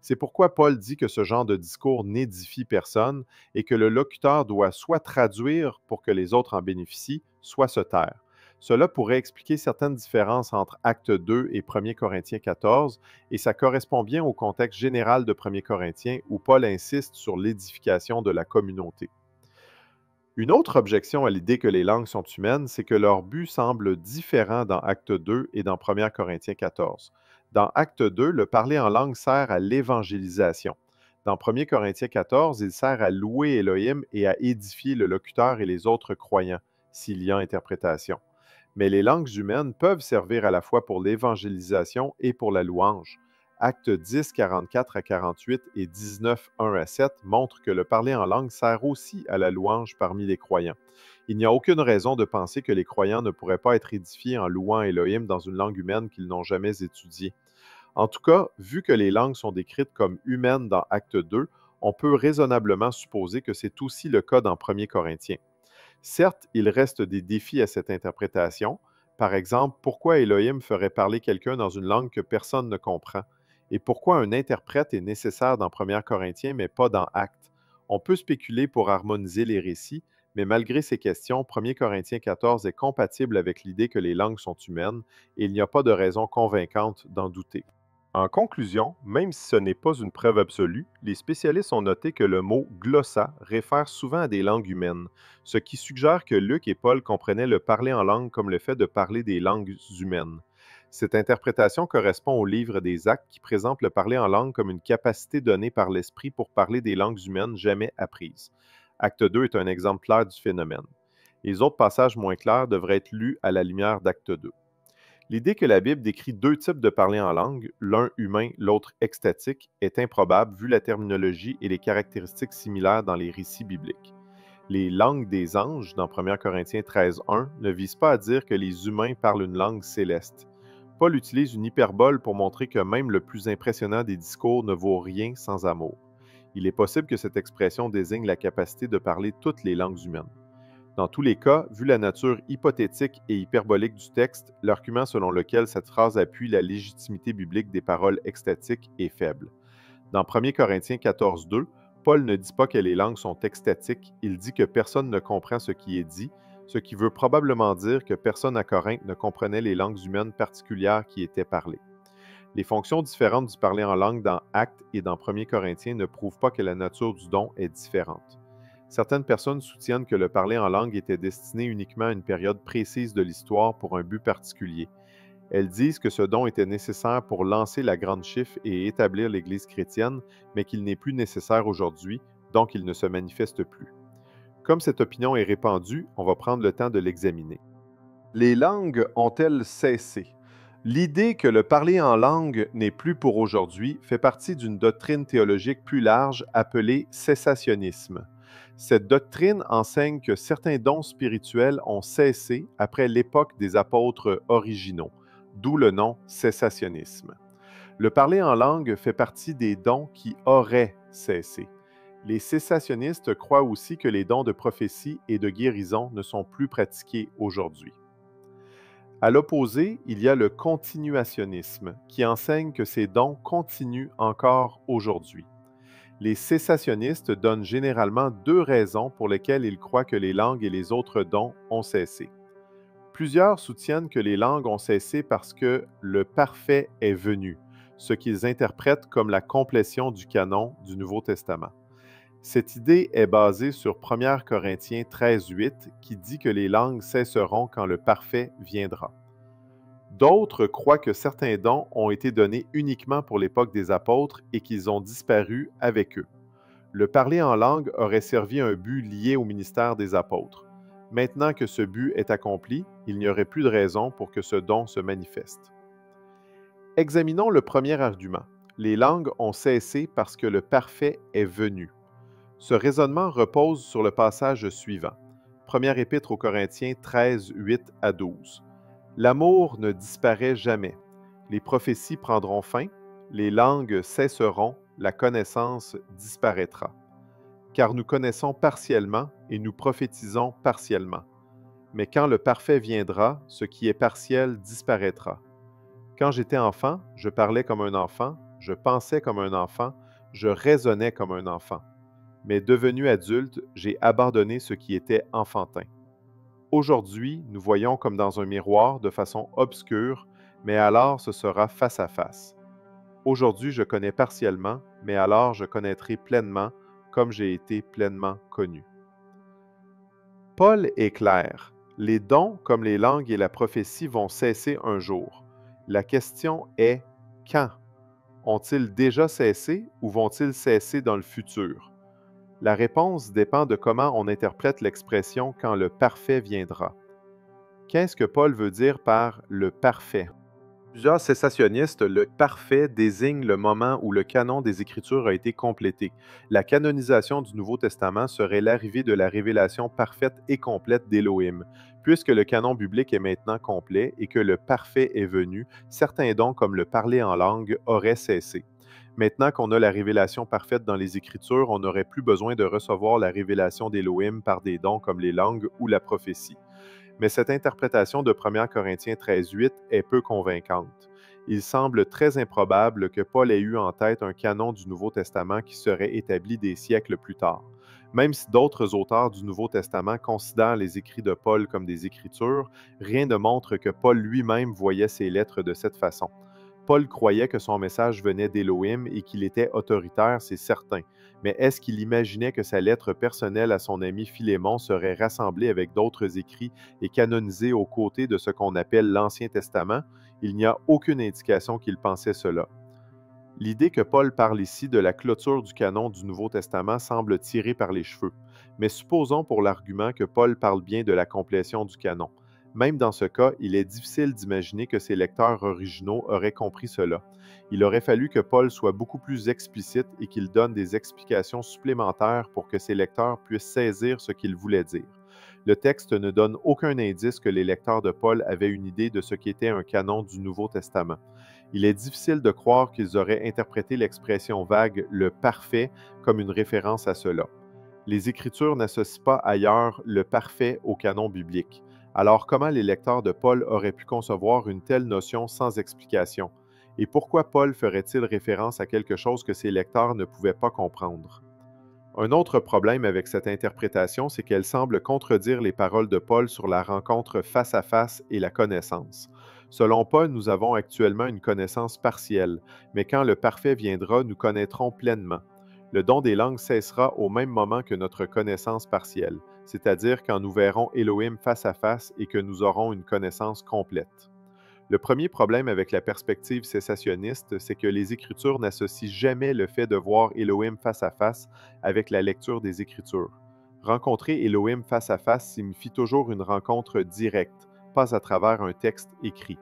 Speaker 10: C'est pourquoi Paul dit que ce genre de discours n'édifie personne et que le locuteur doit soit traduire pour que les autres en bénéficient, soit se taire. Cela pourrait expliquer certaines différences entre Acte 2 et 1 Corinthiens 14, et ça correspond bien au contexte général de 1 Corinthiens où Paul insiste sur l'édification de la communauté. Une autre objection à l'idée que les langues sont humaines, c'est que leur but semble différent dans Acte 2 et dans 1 Corinthiens 14. Dans Acte 2, le parler en langue sert à l'évangélisation. Dans 1 Corinthiens 14, il sert à louer Elohim et à édifier le locuteur et les autres croyants, s'il y a interprétation. Mais les langues humaines peuvent servir à la fois pour l'évangélisation et pour la louange. Actes 10, 44 à 48 et 19, 1 à 7 montrent que le parler en langue sert aussi à la louange parmi les croyants. Il n'y a aucune raison de penser que les croyants ne pourraient pas être édifiés en louant Elohim dans une langue humaine qu'ils n'ont jamais étudiée. En tout cas, vu que les langues sont décrites comme humaines dans Acte 2, on peut raisonnablement supposer que c'est aussi le cas dans 1 Corinthiens. Certes, il reste des défis à cette interprétation. Par exemple, pourquoi Elohim ferait parler quelqu'un dans une langue que personne ne comprend? Et pourquoi un interprète est nécessaire dans 1 Corinthiens, mais pas dans Actes? On peut spéculer pour harmoniser les récits, mais malgré ces questions, 1 Corinthiens 14 est compatible avec l'idée que les langues sont humaines et il n'y a pas de raison convaincante d'en douter. En conclusion, même si ce n'est pas une preuve absolue, les spécialistes ont noté que le mot « glossa » réfère souvent à des langues humaines, ce qui suggère que Luc et Paul comprenaient le parler en langue comme le fait de parler des langues humaines. Cette interprétation correspond au livre des Actes qui présente le parler en langue comme une capacité donnée par l'Esprit pour parler des langues humaines jamais apprises. Acte 2 est un exemple clair du phénomène. Les autres passages moins clairs devraient être lus à la lumière d'Acte 2. L'idée que la Bible décrit deux types de parler en langue, l'un humain, l'autre extatique, est improbable vu la terminologie et les caractéristiques similaires dans les récits bibliques. Les langues des anges, dans 1 Corinthiens 13.1, ne visent pas à dire que les humains parlent une langue céleste. Paul utilise une hyperbole pour montrer que même le plus impressionnant des discours ne vaut rien sans amour. Il est possible que cette expression désigne la capacité de parler toutes les langues humaines. Dans tous les cas, vu la nature hypothétique et hyperbolique du texte, l'argument selon lequel cette phrase appuie la légitimité biblique des paroles extatiques est faible. Dans 1 Corinthiens 14.2, Paul ne dit pas que les langues sont extatiques, il dit que personne ne comprend ce qui est dit, ce qui veut probablement dire que personne à Corinthe ne comprenait les langues humaines particulières qui étaient parlées. Les fonctions différentes du parler en langue dans Actes et dans 1 Corinthiens ne prouvent pas que la nature du don est différente. Certaines personnes soutiennent que le parler en langue était destiné uniquement à une période précise de l'histoire pour un but particulier. Elles disent que ce don était nécessaire pour lancer la grande chiffre et établir l'Église chrétienne, mais qu'il n'est plus nécessaire aujourd'hui, donc il ne se manifeste plus. Comme cette opinion est répandue, on va prendre le temps de l'examiner. Les langues ont-elles cessé? L'idée que le parler en langue n'est plus pour aujourd'hui fait partie d'une doctrine théologique plus large appelée cessationnisme. Cette doctrine enseigne que certains dons spirituels ont cessé après l'époque des apôtres originaux, d'où le nom cessationnisme. Le parler en langue fait partie des dons qui auraient cessé. Les cessationnistes croient aussi que les dons de prophétie et de guérison ne sont plus pratiqués aujourd'hui. À l'opposé, il y a le continuationnisme, qui enseigne que ces dons continuent encore aujourd'hui. Les cessationnistes donnent généralement 2 raisons pour lesquelles ils croient que les langues et les autres dons ont cessé. Plusieurs soutiennent que les langues ont cessé parce que le parfait est venu, ce qu'ils interprètent comme la complétion du canon du Nouveau Testament. Cette idée est basée sur 1 Corinthiens 13:8 qui dit que les langues cesseront quand le parfait viendra. D'autres croient que certains dons ont été donnés uniquement pour l'époque des apôtres et qu'ils ont disparu avec eux. Le parler en langue aurait servi un but lié au ministère des apôtres. Maintenant que ce but est accompli, il n'y aurait plus de raison pour que ce don se manifeste. Examinons le premier argument. Les langues ont cessé parce que le parfait est venu. Ce raisonnement repose sur le passage suivant. Première épître aux Corinthiens 13:8 à 12. L'amour ne disparaît jamais. Les prophéties prendront fin, les langues cesseront, la connaissance disparaîtra. Car nous connaissons partiellement et nous prophétisons partiellement. Mais quand le parfait viendra, ce qui est partiel disparaîtra. Quand j'étais enfant, je parlais comme un enfant, je pensais comme un enfant, je raisonnais comme un enfant. Mais devenu adulte, j'ai abandonné ce qui était enfantin. Aujourd'hui, nous voyons comme dans un miroir de façon obscure, mais alors ce sera face à face. Aujourd'hui, je connais partiellement, mais alors je connaîtrai pleinement, comme j'ai été pleinement connu. Paul est clair. Les dons, comme les langues et la prophétie, vont cesser un jour. La question est quand? Ont-ils déjà cessé ou vont-ils cesser dans le futur? La réponse dépend de comment on interprète l'expression « quand le parfait viendra ». Qu'est-ce que Paul veut dire par « le parfait » ? Plusieurs cessationnistes, le parfait désigne le moment où le canon des Écritures a été complété. La canonisation du Nouveau Testament serait l'arrivée de la révélation parfaite et complète d'Élohim. Puisque le canon biblique est maintenant complet et que le parfait est venu, certains dons comme le parler en langue auraient cessé. Maintenant qu'on a la révélation parfaite dans les Écritures, on n'aurait plus besoin de recevoir la révélation d'Élohim par des dons comme les langues ou la prophétie. Mais cette interprétation de 1 Corinthiens 13:8 est peu convaincante. Il semble très improbable que Paul ait eu en tête un canon du Nouveau Testament qui serait établi des siècles plus tard. Même si d'autres auteurs du Nouveau Testament considèrent les écrits de Paul comme des Écritures, rien ne montre que Paul lui-même voyait ses lettres de cette façon. Paul croyait que son message venait d'Élohim et qu'il était autoritaire, c'est certain. Mais est-ce qu'il imaginait que sa lettre personnelle à son ami Philémon serait rassemblée avec d'autres écrits et canonisée aux côtés de ce qu'on appelle l'Ancien Testament? Il n'y a aucune indication qu'il pensait cela. L'idée que Paul parle ici de la clôture du canon du Nouveau Testament semble tirée par les cheveux. Mais supposons pour l'argument que Paul parle bien de la complétion du canon. Même dans ce cas, il est difficile d'imaginer que ses lecteurs originaux auraient compris cela. Il aurait fallu que Paul soit beaucoup plus explicite et qu'il donne des explications supplémentaires pour que ses lecteurs puissent saisir ce qu'il voulait dire. Le texte ne donne aucun indice que les lecteurs de Paul avaient une idée de ce qu'était un canon du Nouveau Testament. Il est difficile de croire qu'ils auraient interprété l'expression vague « le parfait » comme une référence à cela. Les Écritures n'associent pas ailleurs le parfait au canon biblique. Alors comment les lecteurs de Paul auraient pu concevoir une telle notion sans explication? Et pourquoi Paul ferait-il référence à quelque chose que ses lecteurs ne pouvaient pas comprendre? Un autre problème avec cette interprétation, c'est qu'elle semble contredire les paroles de Paul sur la rencontre face à face et la connaissance. Selon Paul, nous avons actuellement une connaissance partielle, mais quand le parfait viendra, nous connaîtrons pleinement. Le don des langues cessera au même moment que notre connaissance partielle, c'est-à-dire quand nous verrons Élohim face à face et que nous aurons une connaissance complète. Le premier problème avec la perspective cessationniste, c'est que les Écritures n'associent jamais le fait de voir Élohim face à face avec la lecture des Écritures. Rencontrer Élohim face à face signifie toujours une rencontre directe, pas à travers un texte écrit.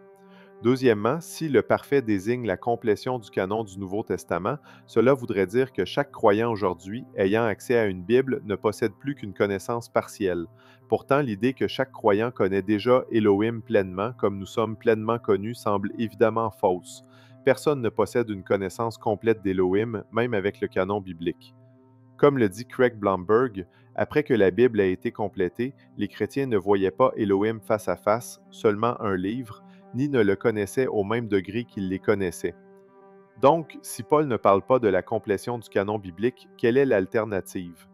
Speaker 10: Deuxièmement, si le parfait désigne la complétion du canon du Nouveau Testament, cela voudrait dire que chaque croyant aujourd'hui, ayant accès à une Bible, ne possède plus qu'une connaissance partielle. Pourtant, l'idée que chaque croyant connaît déjà Élohim pleinement, comme nous sommes pleinement connus, semble évidemment fausse. personne ne possède une connaissance complète d'Élohim, même avec le canon biblique. Comme le dit Craig Blomberg, après que la Bible a été complétée, les chrétiens ne voyaient pas Élohim face à face, seulement un livre, ni ne le connaissaient au même degré qu'ils les connaissaient. Donc, si Paul ne parle pas de la complétion du canon biblique, quelle est l'alternative?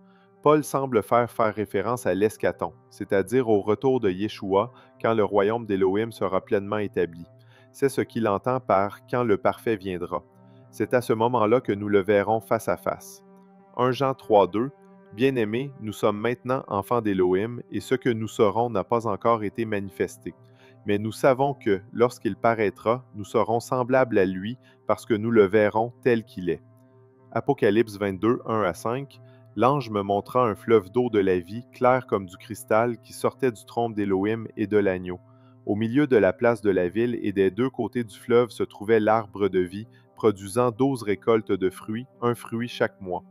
Speaker 10: Paul semble faire référence à l'eschaton, c'est-à-dire au retour de Yeshua quand le royaume d'Élohim sera pleinement établi. C'est ce qu'il entend par « quand le parfait viendra ». C'est à ce moment-là que nous le verrons face à face. 1 Jean 3,2 « Bien-aimés, nous sommes maintenant enfants d'Élohim, et ce que nous serons n'a pas encore été manifesté. Mais nous savons que, lorsqu'il paraîtra, nous serons semblables à lui, parce que nous le verrons tel qu'il est. » Apocalypse 22, 1-5 « L'ange me montra un fleuve d'eau de la vie, clair comme du cristal, qui sortait du trône d'Élohim et de l'agneau. Au milieu de la place de la ville et des deux côtés du fleuve se trouvait l'arbre de vie, produisant 12 récoltes de fruits, un fruit chaque mois.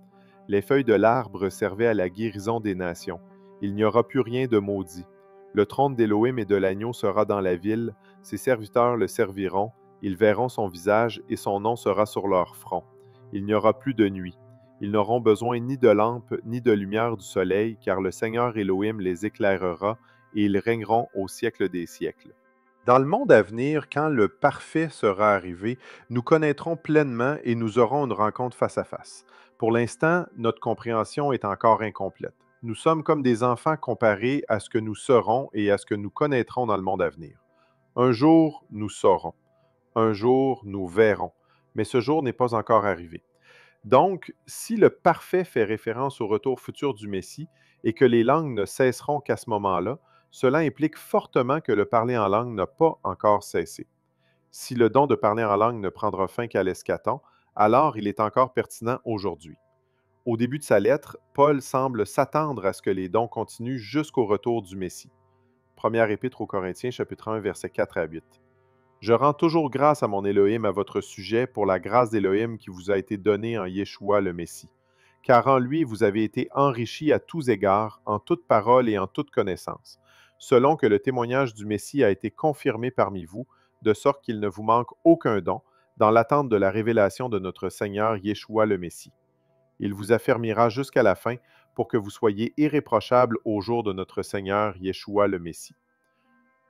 Speaker 10: Les feuilles de l'arbre servaient à la guérison des nations. Il n'y aura plus rien de maudit. Le trône d'Élohim et de l'agneau sera dans la ville, ses serviteurs le serviront, ils verront son visage et son nom sera sur leur front. Il n'y aura plus de nuit. Ils n'auront besoin ni de lampe ni de lumière du soleil, car le Seigneur Élohim les éclairera et ils régneront au siècle des siècles. Dans le monde à venir, quand le parfait sera arrivé, nous connaîtrons pleinement et nous aurons une rencontre face à face. Pour l'instant, notre compréhension est encore incomplète. Nous sommes comme des enfants comparés à ce que nous serons et à ce que nous connaîtrons dans le monde à venir. Un jour, nous saurons. Un jour, nous verrons. Mais ce jour n'est pas encore arrivé. Donc, si le parfait fait référence au retour futur du Messie et que les langues ne cesseront qu'à ce moment-là, cela implique fortement que le parler en langue n'a pas encore cessé. Si le don de parler en langue ne prendra fin qu'à l'eschaton, alors il est encore pertinent aujourd'hui. Au début de sa lettre, Paul semble s'attendre à ce que les dons continuent jusqu'au retour du Messie. Première épître aux Corinthiens, chapitre 1, versets 4 à 8. Je rends toujours grâce à mon Élohim à votre sujet pour la grâce d'Élohim qui vous a été donnée en Yeshua le Messie. Car en lui, vous avez été enrichis à tous égards, en toute parole et en toute connaissance, selon que le témoignage du Messie a été confirmé parmi vous, de sorte qu'il ne vous manque aucun don, dans l'attente de la révélation de notre Seigneur Yeshua le Messie. Il vous affermira jusqu'à la fin pour que vous soyez irréprochables au jour de notre Seigneur Yeshua le Messie.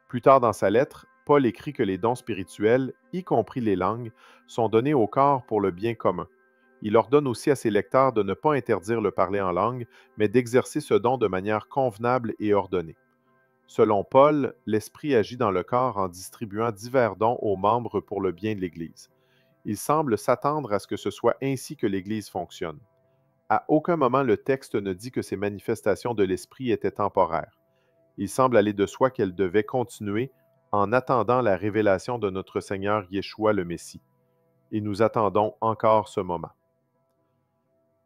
Speaker 10: Plus tard dans sa lettre, Paul écrit que les dons spirituels, y compris les langues, sont donnés au corps pour le bien commun. Il ordonne aussi à ses lecteurs de ne pas interdire le parler en langue, mais d'exercer ce don de manière convenable et ordonnée. Selon Paul, l'Esprit agit dans le corps en distribuant divers dons aux membres pour le bien de l'Église. Il semble s'attendre à ce que ce soit ainsi que l'Église fonctionne. À aucun moment le texte ne dit que ces manifestations de l'Esprit étaient temporaires. Il semble aller de soi qu'elles devaient continuer en attendant la révélation de notre Seigneur Yeshua le Messie. Et nous attendons encore ce moment.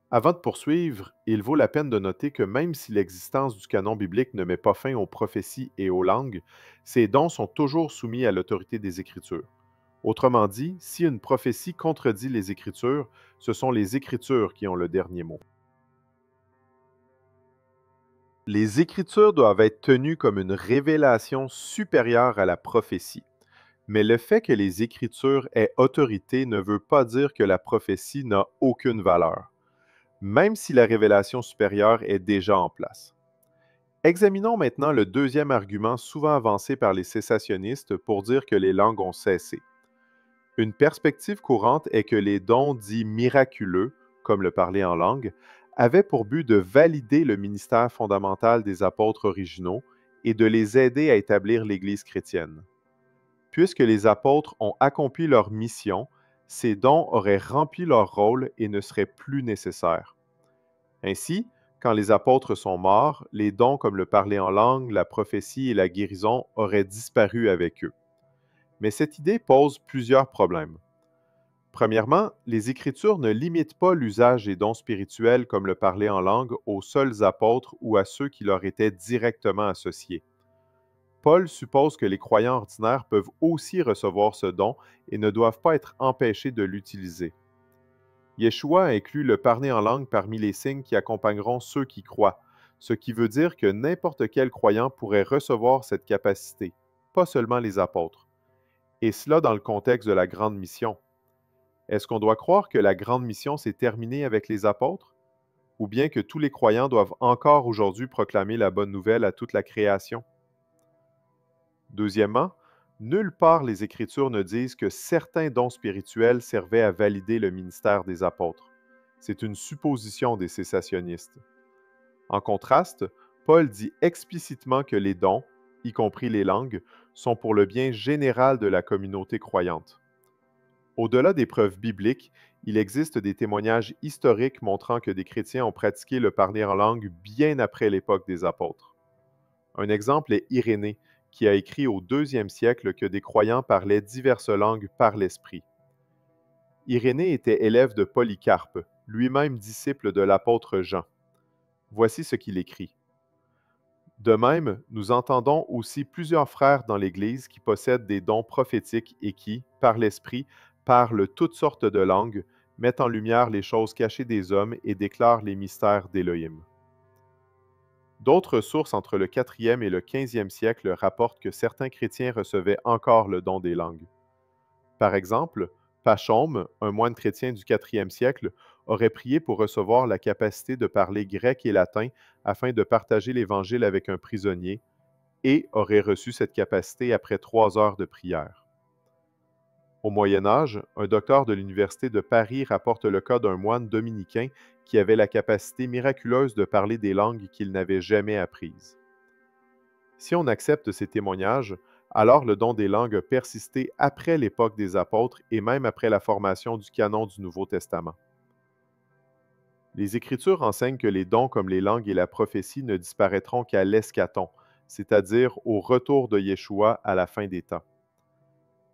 Speaker 10: Avant de poursuivre, il vaut la peine de noter que même si l'existence du canon biblique ne met pas fin aux prophéties et aux langues, ces dons sont toujours soumis à l'autorité des Écritures. Autrement dit, si une prophétie contredit les Écritures, ce sont les Écritures qui ont le dernier mot. Les Écritures doivent être tenues comme une révélation supérieure à la prophétie. Mais le fait que les Écritures aient autorité ne veut pas dire que la prophétie n'a aucune valeur, même si la révélation supérieure est déjà en place. Examinons maintenant le deuxième argument souvent avancé par les cessationnistes pour dire que les langues ont cessé. Une perspective courante est que les dons dits miraculeux, comme le parler en langue, avaient pour but de valider le ministère fondamental des apôtres originaux et de les aider à établir l'Église chrétienne. Puisque les apôtres ont accompli leur mission, ces dons auraient rempli leur rôle et ne seraient plus nécessaires. Ainsi, quand les apôtres sont morts, les dons comme le parler en langue, la prophétie et la guérison auraient disparu avec eux. Mais cette idée pose plusieurs problèmes. Premièrement, les Écritures ne limitent pas l'usage des dons spirituels comme le parler en langue aux seuls apôtres ou à ceux qui leur étaient directement associés. Paul suppose que les croyants ordinaires peuvent aussi recevoir ce don et ne doivent pas être empêchés de l'utiliser. Yeshua inclut le parler en langue parmi les signes qui accompagneront ceux qui croient, ce qui veut dire que n'importe quel croyant pourrait recevoir cette capacité, pas seulement les apôtres. Et cela dans le contexte de la grande mission. Est-ce qu'on doit croire que la grande mission s'est terminée avec les apôtres? Ou bien que tous les croyants doivent encore aujourd'hui proclamer la bonne nouvelle à toute la création? Deuxièmement, nulle part les Écritures ne disent que certains dons spirituels servaient à valider le ministère des apôtres. C'est une supposition des cessationnistes. En contraste, Paul dit explicitement que les dons, y compris les langues, sont pour le bien général de la communauté croyante. Au-delà des preuves bibliques, il existe des témoignages historiques montrant que des chrétiens ont pratiqué le parler en langue bien après l'époque des apôtres. Un exemple est Irénée, qui a écrit au 2e siècle que des croyants parlaient diverses langues par l'Esprit. Irénée était élève de Polycarpe, lui-même disciple de l'apôtre Jean. Voici ce qu'il écrit. De même, nous entendons aussi plusieurs frères dans l'Église qui possèdent des dons prophétiques et qui, par l'Esprit, parlent toutes sortes de langues, mettent en lumière les choses cachées des hommes et déclarent les mystères d'Élohim. D'autres sources entre le 4e et le 15e siècle rapportent que certains chrétiens recevaient encore le don des langues. Par exemple, Pachaume, un moine chrétien du 4e siècle, aurait prié pour recevoir la capacité de parler grec et latin afin de partager l'Évangile avec un prisonnier et aurait reçu cette capacité après 3 heures de prière. Au Moyen Âge, un docteur de l'Université de Paris rapporte le cas d'un moine dominicain qui avait la capacité miraculeuse de parler des langues qu'il n'avait jamais apprises. Si on accepte ces témoignages, alors le don des langues a persisté après l'époque des apôtres et même après la formation du canon du Nouveau Testament. Les Écritures enseignent que les dons comme les langues et la prophétie ne disparaîtront qu'à l'eschaton, c'est-à-dire au retour de Yeshua à la fin des temps.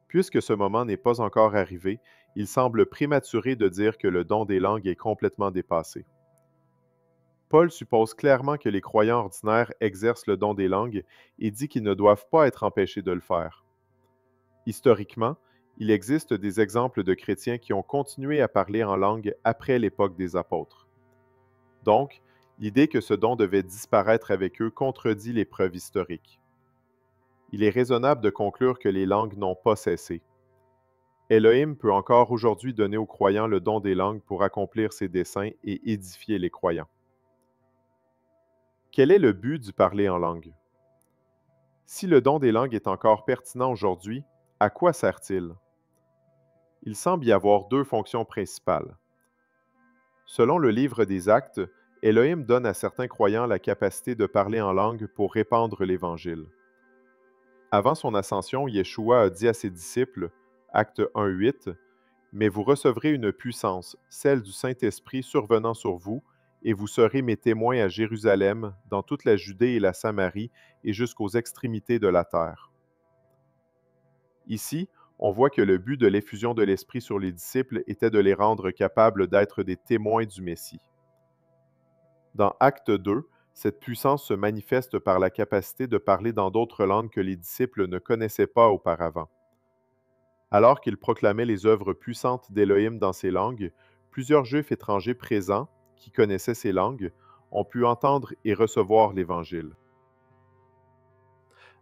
Speaker 10: Puisque ce moment n'est pas encore arrivé, il semble prématuré de dire que le don des langues est complètement dépassé. Paul suppose clairement que les croyants ordinaires exercent le don des langues et dit qu'ils ne doivent pas être empêchés de le faire. Historiquement, il existe des exemples de chrétiens qui ont continué à parler en langue après l'époque des apôtres. Donc, l'idée que ce don devait disparaître avec eux contredit les preuves historiques. Il est raisonnable de conclure que les langues n'ont pas cessé. Elohim peut encore aujourd'hui donner aux croyants le don des langues pour accomplir ses desseins et édifier les croyants. Quel est le but du parler en langue? Si le don des langues est encore pertinent aujourd'hui, à quoi sert-il? Il semble y avoir 2 fonctions principales. Selon le livre des Actes, Elohim donne à certains croyants la capacité de parler en langue pour répandre l'Évangile. Avant son ascension, Yeshua a dit à ses disciples, Acte 1:8, « Mais vous recevrez une puissance, celle du Saint-Esprit survenant sur vous, et vous serez mes témoins à Jérusalem, dans toute la Judée et la Samarie, et jusqu'aux extrémités de la terre. » Ici, on voit que le but de l'effusion de l'Esprit sur les disciples était de les rendre capables d'être des témoins du Messie. Dans Acte 2, cette puissance se manifeste par la capacité de parler dans d'autres langues que les disciples ne connaissaient pas auparavant. Alors qu'ils proclamaient les œuvres puissantes d'Élohim dans ces langues, plusieurs Juifs étrangers présents, qui connaissaient ces langues, ont pu entendre et recevoir l'Évangile.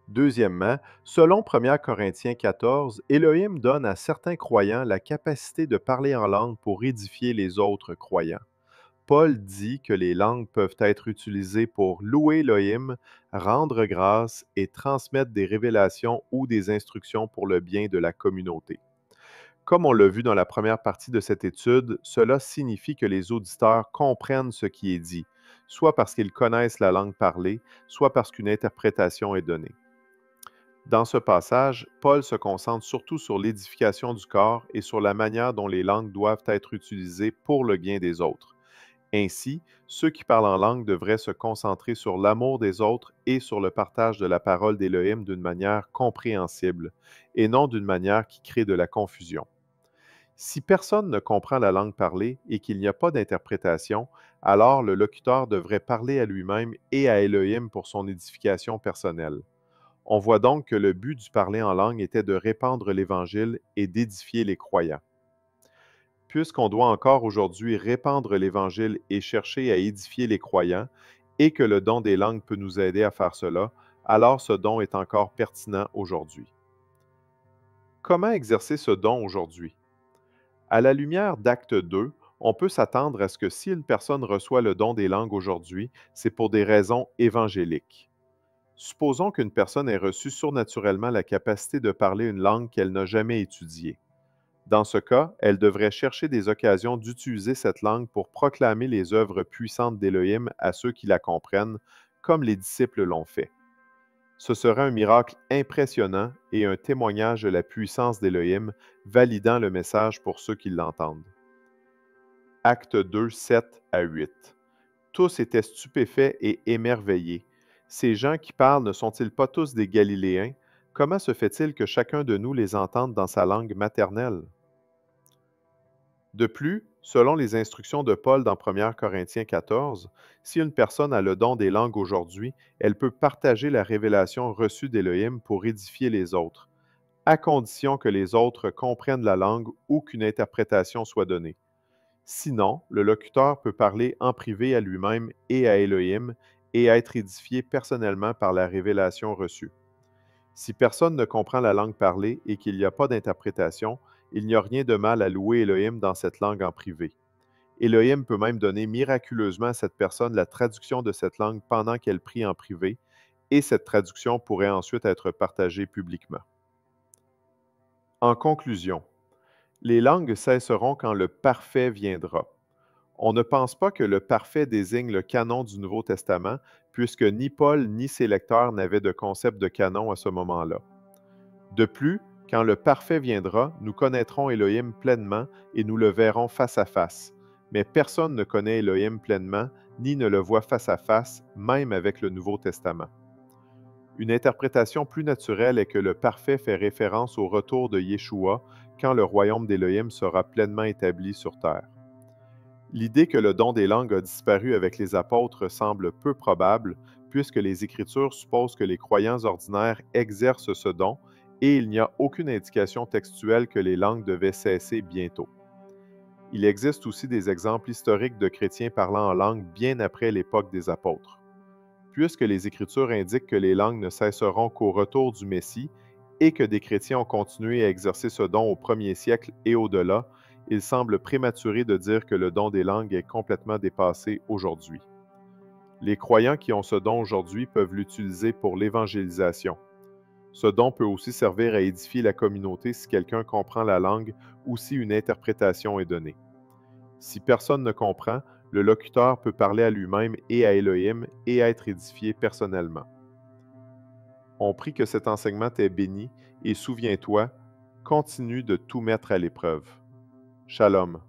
Speaker 10: Deuxièmement, selon 1 Corinthiens 14, Élohim donne à certains croyants la capacité de parler en langue pour édifier les autres croyants. Paul dit que les langues peuvent être utilisées pour louer Elohim, rendre grâce et transmettre des révélations ou des instructions pour le bien de la communauté. Comme on l'a vu dans la première partie de cette étude, cela signifie que les auditeurs comprennent ce qui est dit, soit parce qu'ils connaissent la langue parlée, soit parce qu'une interprétation est donnée. Dans ce passage, Paul se concentre surtout sur l'édification du corps et sur la manière dont les langues doivent être utilisées pour le bien des autres. Ainsi, ceux qui parlent en langue devraient se concentrer sur l'amour des autres et sur le partage de la parole d'Élohim d'une manière compréhensible, et non d'une manière qui crée de la confusion. Si personne ne comprend la langue parlée et qu'il n'y a pas d'interprétation, alors le locuteur devrait parler à lui-même et à Élohim pour son édification personnelle. On voit donc que le but du parler en langue était de répandre l'Évangile et d'édifier les croyants. Puisqu'on doit encore aujourd'hui répandre l'Évangile et chercher à édifier les croyants, et que le don des langues peut nous aider à faire cela, alors ce don est encore pertinent aujourd'hui. Comment exercer ce don aujourd'hui? À la lumière d'Acte 2, on peut s'attendre à ce que si une personne reçoit le don des langues aujourd'hui, c'est pour des raisons évangéliques. Supposons qu'une personne ait reçu surnaturellement la capacité de parler une langue qu'elle n'a jamais étudiée. Dans ce cas, elle devrait chercher des occasions d'utiliser cette langue pour proclamer les œuvres puissantes d'Élohim à ceux qui la comprennent, comme les disciples l'ont fait. Ce serait un miracle impressionnant et un témoignage de la puissance d'Élohim, validant le message pour ceux qui l'entendent. Acte 2, 7 à 8. Tous étaient stupéfaits et émerveillés. Ces gens qui parlent ne sont-ils pas tous des Galiléens? Comment se fait-il que chacun de nous les entende dans sa langue maternelle? De plus, selon les instructions de Paul dans 1 Corinthiens 14, si une personne a le don des langues aujourd'hui, elle peut partager la révélation reçue d'Élohim pour édifier les autres, à condition que les autres comprennent la langue ou qu'une interprétation soit donnée. Sinon, le locuteur peut parler en privé à lui-même et à Élohim et être édifié personnellement par la révélation reçue. Si personne ne comprend la langue parlée et qu'il n'y a pas d'interprétation, il n'y a rien de mal à louer Élohim dans cette langue en privé. Élohim peut même donner miraculeusement à cette personne la traduction de cette langue pendant qu'elle prie en privé, et cette traduction pourrait ensuite être partagée publiquement. En conclusion, les langues cesseront quand le parfait viendra. On ne pense pas que le parfait désigne le canon du Nouveau Testament, puisque ni Paul ni ses lecteurs n'avaient de concept de canon à ce moment-là. De plus, quand le parfait viendra, nous connaîtrons Élohim pleinement et nous le verrons face à face. Mais personne ne connaît Élohim pleinement, ni ne le voit face à face, même avec le Nouveau Testament. Une interprétation plus naturelle est que le parfait fait référence au retour de Yeshua quand le royaume d'Élohim sera pleinement établi sur terre. L'idée que le don des langues a disparu avec les apôtres semble peu probable, puisque les Écritures supposent que les croyants ordinaires exercent ce don et il n'y a aucune indication textuelle que les langues devaient cesser bientôt. Il existe aussi des exemples historiques de chrétiens parlant en langue bien après l'époque des apôtres. Puisque les Écritures indiquent que les langues ne cesseront qu'au retour du Messie et que des chrétiens ont continué à exercer ce don au 1er siècle et au-delà, il semble prématuré de dire que le don des langues est complètement dépassé aujourd'hui. Les croyants qui ont ce don aujourd'hui peuvent l'utiliser pour l'évangélisation. Ce don peut aussi servir à édifier la communauté si quelqu'un comprend la langue ou si une interprétation est donnée. Si personne ne comprend, le locuteur peut parler à lui-même et à Élohim et être édifié personnellement. On prie que cet enseignement t'ait béni et souviens-toi, continue de tout mettre à l'épreuve. Shalom.